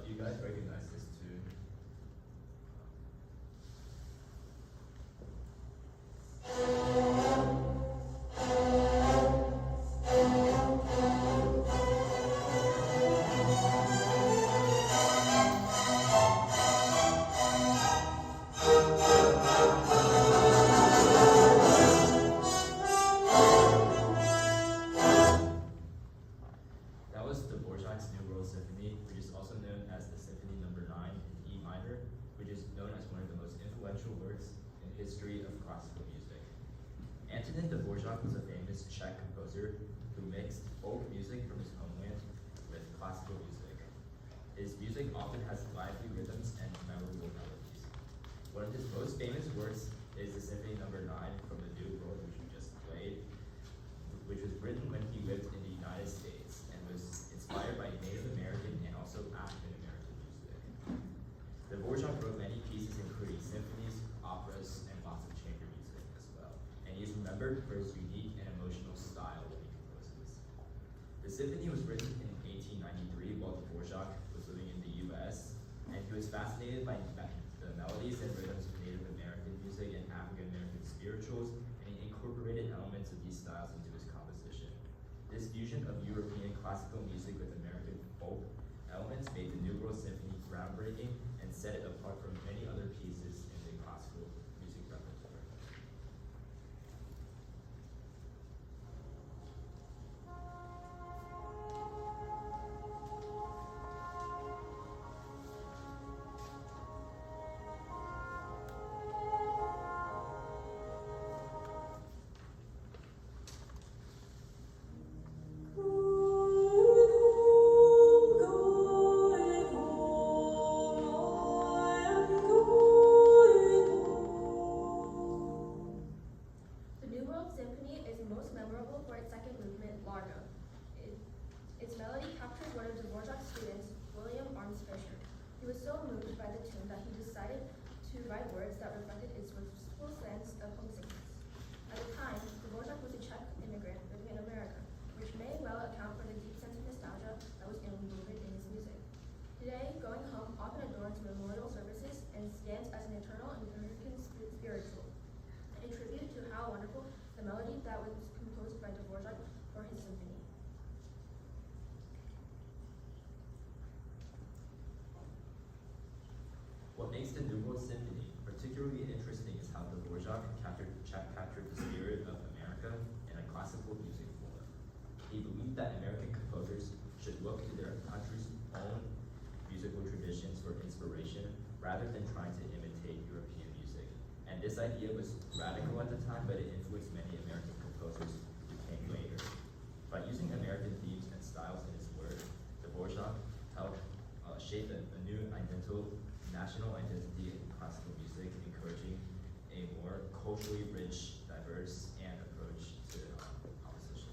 Do you guys recognize this tune? That was the Dvorak's New World Symphony, which is also known as the Symphony No. 9 in E minor, which is known as one of the most influential works in history of classical music. Antonin Dvorak was a famous Czech composer who mixed folk music from his homeland with classical music. His music often has lively rhythms and memorable melodies. One of his most famous works is the Symphony No. 9 from the New World, which we just played, which was written when he lived in the United States and was inspired by Native American and also African American music. Dvorak wrote many pieces including symphonies, operas, and lots of chamber music as well. And he is remembered for his unique and emotional style when he composes. The symphony was written in 1893 while Dvorak was living in the US, and he was fascinated by the melodies and rhythms of Native American music and African American spirituals, and he incorporated elements of these styles into his composition. This fusion of European classical music with American folk elements made the New World Symphony groundbreaking and set it apart from many other pieces in the classical music repertoire. The New World Symphony is most memorable for its second movement, Largo. Its melody captured one of Dvorak's students, William Arms Fisher. He was so moved by the tune that he decided to write words that reflected its wistful sense of homesickness. At the time, Dvorak was a Czech immigrant living in America, which may well account for the deep sense of nostalgia that was woven in his music. Today, Going Home often adorns memorial services and stands as an eternal American spiritual, a tribute to how wonderful the melody that was composed by Dvorak for his symphony. What makes the New World Symphony particularly interesting is how Dvorak captured the spirit of America in a classical music form. He believed that American composers should look to their country's own musical traditions for inspiration rather than trying to imitate European music. And this idea was radical at the time, but it influenced many American composers who came later. By using American themes and styles in his work, Dvorak helped shape a new national identity in classical music, encouraging a more culturally rich, diverse, and approach to composition.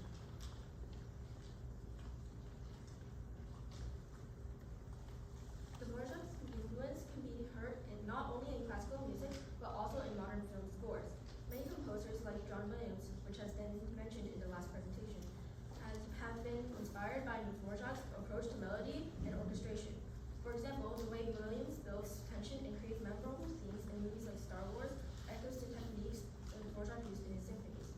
Dvorak's influence can be heard not only in classical music, but also in modern film scores. Many composers like John Williams, which has been mentioned in the last presentation, have been inspired by Dvorak's approach to melody and orchestration. For example, the way Williams builds tension and creates memorable themes in movies like Star Wars echoes to techniques that Dvorak used in his symphonies.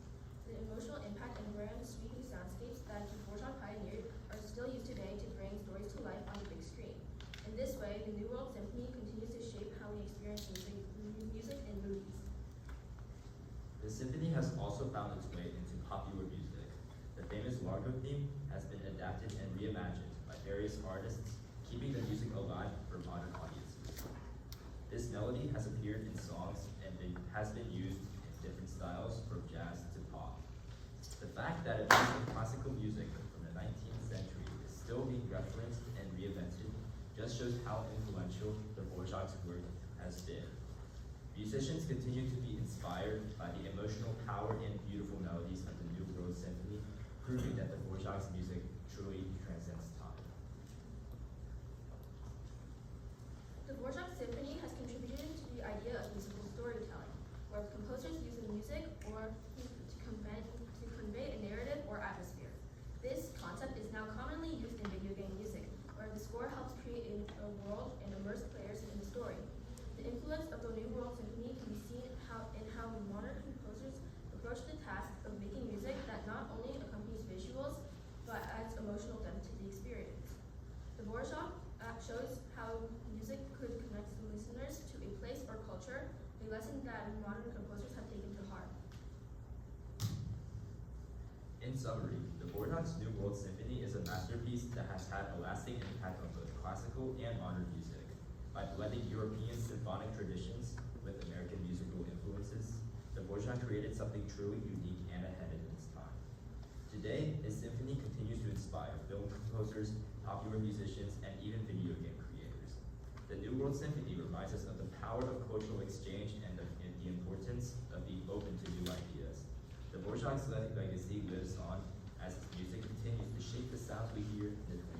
The emotional impact and grand, sweeping soundscapes that Dvorak pioneered are still used today to bring stories to life on the big screen. In this way, the New World Symphony continues to shape how we experience music in movies. The symphony has also found its way into popular music. The famous Largo theme has been adapted and reimagined by various artists, keeping the music alive for modern audiences. This melody has appeared in songs and it has been used in different styles from jazz to pop. The fact that a piece of classical music from the 19th century is still being referenced and reinvented just shows how influential Dvorak's work has been. Musicians continue to be inspired by the emotional power and beautiful melodies of the New World Symphony, proving that Dvorak's music truly transcends time. Dvorak's symphony has contributed to the idea of musical storytelling, where composers use the music to convey a narrative or atmosphere. This concept is now commonly used in video game music, where the score helps create a world that has had a lasting impact on both classical and modern music. By blending European symphonic traditions with American musical influences, the Dvorak created something truly unique and ahead of its time. Today, his symphony continues to inspire film composers, popular musicians, and even video game creators. The New World Symphony reminds us of the power of cultural exchange and the importance of being open to new ideas. The Dvorak's legacy lives on as his music continues to shape the sounds we hear in the